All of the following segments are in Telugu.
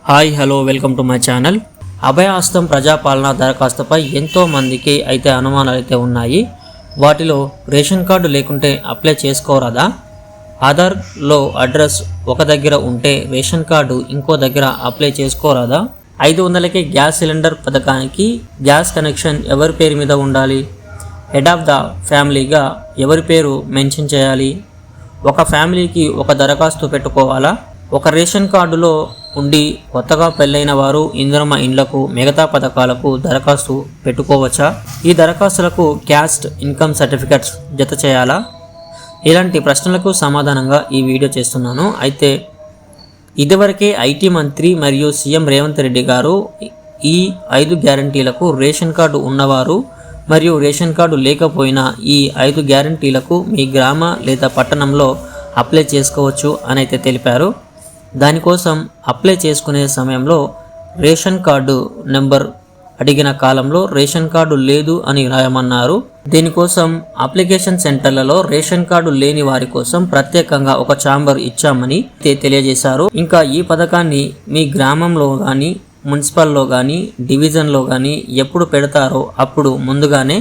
Hi hello welcome to my channel. అభయహస్తం ప్రజాపాలన దరఖాస్తుపై ఎంతో మందికి అయితే అనుమానాలు అయితే ఉన్నాయి. వాటిలో రేషన్ కార్డు లేకుంటే అప్లై చేసుకోరాదా, ఆధార్లో అడ్రస్ ఒక దగ్గర ఉంటే రేషన్ కార్డు ఇంకో దగ్గర అప్లై చేసుకోరాదా, 500కే గ్యాస్ సిలిండర్ పథకానికి గ్యాస్ కనెక్షన్ ఎవరి పేరు మీద ఉండాలి, హెడ్ ఆఫ్ ద ఫ్యామిలీగా ఎవరి పేరు మెన్షన్ చేయాలి, ఒక ఫ్యామిలీకి ఒక దరఖాస్తు పెట్టుకోవాలా, ఒక రేషన్ కార్డులో ఉండి కొత్తగా పెళ్ళైన వారు ఇందిరమ్మ ఇండ్లకు మిగతా పథకాలకు దరఖాస్తు పెట్టుకోవచ్చా, ఈ దరఖాస్తులకు క్యాస్ట్ ఇన్కమ్ సర్టిఫికెట్స్ జత చేయాలా, ఇలాంటి ప్రశ్నలకు సమాధానంగా ఈ వీడియో చేస్తున్నాను. అయితే ఇదివరకే ఐటీ మంత్రి మరియు సీఎం రేవంత్ రెడ్డి గారు ఈ 5 గ్యారంటీలకు రేషన్ కార్డు ఉన్నవారు మరియు రేషన్ కార్డు లేకపోయినా ఈ 5 గ్యారంటీలకు మీ గ్రామ లేదా పట్టణంలో అప్లై చేసుకోవచ్చు అని అయితే తెలిపారు. దానికోసం అప్లై చేసుకునే సమయంలో రేషన్ కార్డు నెంబర్ అడిగిన కాలంలో రేషన్ కార్డు లేదు అని రాయమన్నారు. దీనికోసం అప్లికేషన్ సెంటర్లలో రేషన్ కార్డు లేని వారి కోసం ప్రత్యేకంగా ఒక ఛాంబర్ ఇచ్చామని తెలియజేశారు. ఇంకా ఈ పథకాన్ని మీ గ్రామంలో కానీ మున్సిపల్లో కానీ డివిజన్లో కానీ ఎప్పుడు పెడతారో అప్పుడు ముందుగానే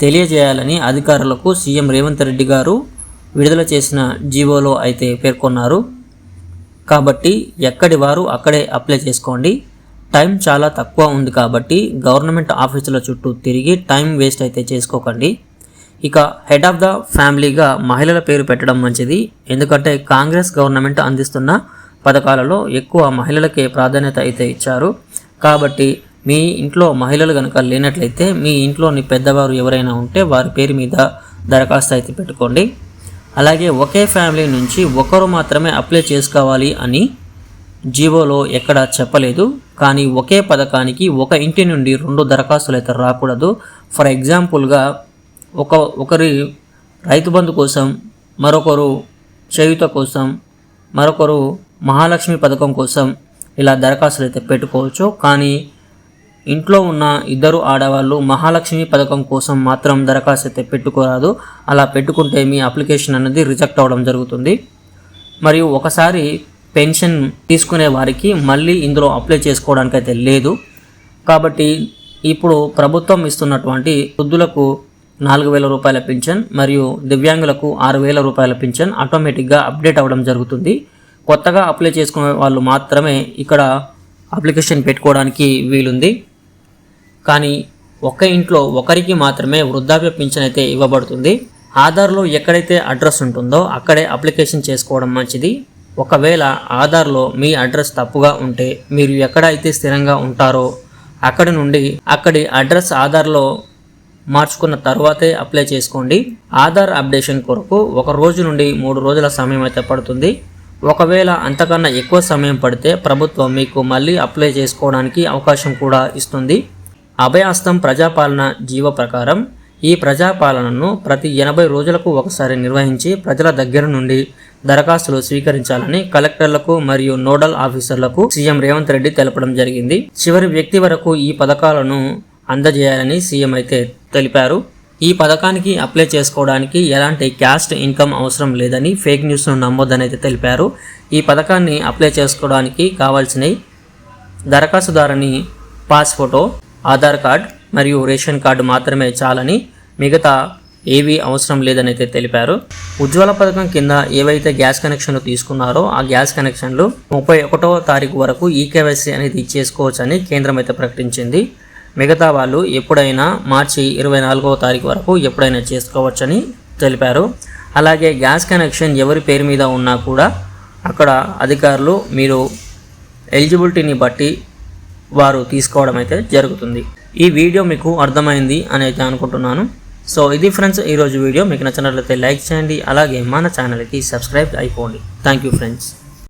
తెలియజేయాలని అధికారులకు సీఎం రేవంత్ రెడ్డి గారు విడుదల చేసిన జీవోలో అయితే పేర్కొన్నారు. కాబట్టి ఎక్కడి వారు అక్కడే అప్లై చేసుకోండి. టైం చాలా తక్కువ ఉంది కాబట్టి గవర్నమెంట్ ఆఫీసుల చుట్టూ తిరిగి టైం వేస్ట్ అయితే చేసుకోకండి. ఇక హెడ్ ఆఫ్ ద ఫ్యామిలీగా మహిళల పేరు పెట్టడం మంచిది. ఎందుకంటే కాంగ్రెస్ గవర్నమెంట్ అందిస్తున్న పథకాలలో ఎక్కువ మహిళలకే ప్రాధాన్యత అయితే ఇచ్చారు. కాబట్టి మీ ఇంట్లో మహిళలు కనుక లేనట్లయితే మీ ఇంట్లోని పెద్దవారు ఎవరైనా ఉంటే వారి పేరు మీద దరఖాస్తు అయితే పెట్టుకోండి. అలాగే ఒకే ఫ్యామిలీ నుంచి ఒకరు మాత్రమే అప్లై చేసుకోవాలి అని జీవోలో ఎక్కడ చెప్పలేదు. కానీ ఒకే పథకానికి ఒక ఇంటి నుండి 2 దరఖాస్తులు అయితే రాకూడదు. ఫర్ ఎగ్జాంపుల్గా ఒకరి రైతు బంధు కోసం, మరొకరు చేయూత కోసం, మరొకరు మహాలక్ష్మి పథకం కోసం ఇలా దరఖాస్తులు అయితే పెట్టుకోవచ్చు. కానీ ఇంట్లో ఉన్న 2 ఆడవాళ్ళు మహాలక్ష్మి పథకం కోసం మాత్రం దరఖాస్తు అయితే పెట్టుకోరాదు. అలా పెట్టుకుంటే మీ అప్లికేషన్ అనేది రిజెక్ట్ అవ్వడం జరుగుతుంది. మరియు ఒకసారి పెన్షన్ తీసుకునే వారికి మళ్ళీ ఇందులో అప్లై చేసుకోవడానికి అయితే లేదు. కాబట్టి ఇప్పుడు ప్రభుత్వం ఇస్తున్నటువంటి వృద్ధులకు 4,000 రూపాయల పింఛన్ మరియు దివ్యాంగులకు 6,000 రూపాయల పింఛన్ ఆటోమేటిక్గా అప్డేట్ అవ్వడం జరుగుతుంది. కొత్తగా అప్లై చేసుకునే వాళ్ళు మాత్రమే ఇక్కడ అప్లికేషన్ పెట్టుకోవడానికి వీలుంది. కానీ ఒక్క ఇంట్లో ఒకరికి మాత్రమే వృద్ధాప్య పింఛన్ అయితే ఇవ్వబడుతుంది. ఆధార్లో ఎక్కడైతే అడ్రస్ ఉంటుందో అక్కడే అప్లికేషన్ చేసుకోవడం మంచిది. ఒకవేళ ఆధార్లో మీ అడ్రస్ తప్పుగా ఉంటే మీరు ఎక్కడైతే స్థిరంగా ఉంటారో అక్కడి అడ్రస్ ఆధార్లో మార్చుకున్న తర్వాతే అప్లై చేసుకోండి. ఆధార్ అప్డేషన్ కొరకు 1 రోజు నుండి 3 రోజుల సమయం అయితే పడుతుంది. ఒకవేళ అంతకన్నా ఎక్కువ సమయం పడితే ప్రభుత్వం మీకు మళ్ళీ అప్లై చేసుకోవడానికి అవకాశం కూడా ఇస్తుంది. అభయహస్తం ప్రజాపాలన జీవో ప్రకారం ఈ ప్రజాపాలనను ప్రతి 80 రోజులకు ఒకసారి నిర్వహించి ప్రజల దగ్గర నుండి దరఖాస్తులు స్వీకరించాలని కలెక్టర్లకు మరియు నోడల్ ఆఫీసర్లకు సీఎం రేవంత్ రెడ్డి తెలపడం జరిగింది. చివరి వ్యక్తి వరకు ఈ పథకాలను అందజేయాలని సీఎం అయితే తెలిపారు. ఈ పథకానికి అప్లై చేసుకోవడానికి ఎలాంటి క్యాస్ట్ ఇన్కమ్ అవసరం లేదని, ఫేక్ న్యూస్ను నమ్మొద్దని అయితే తెలిపారు. ఈ పథకాన్ని అప్లై చేసుకోవడానికి కావాల్సినవి దరఖాస్తుదారుని పాస్ ఫోటో, ఆధార్ కార్డ్ మరియు రేషన్ కార్డు మాత్రమే చాలని, మిగతా ఏవీ అవసరం లేదని అయితే తెలిపారు. ఉజ్వల పథకం కింద ఏవైతే గ్యాస్ కనెక్షన్లు తీసుకున్నారో ఆ గ్యాస్ కనెక్షన్లు 31వ తారీఖు వరకు ఈకేవైసీ అనేది చేసుకోవచ్చని కేంద్రం అయితే ప్రకటించింది. మిగతా వాళ్ళు ఎప్పుడైనా మార్చి 24వ తారీఖు వరకు ఎప్పుడైనా చేసుకోవచ్చని తెలిపారు. అలాగే గ్యాస్ కనెక్షన్ ఎవరి పేరు మీద ఉన్నా కూడా అక్కడ అధికారులు మీరు ఎలిజిబిలిటీని బట్టి వారు తీసుకోవడం అయితే జరుగుతుంది. ఈ వీడియో మీకు అర్థమైంది అని అయితే అనుకుంటున్నాను. సో ఇది ఫ్రెండ్స్ ఈరోజు వీడియో. మీకు నచ్చినట్లయితే లైక్ చేయండి. అలాగే మన ఛానల్కి సబ్స్క్రైబ్ అయిపోండి. Thank you friends.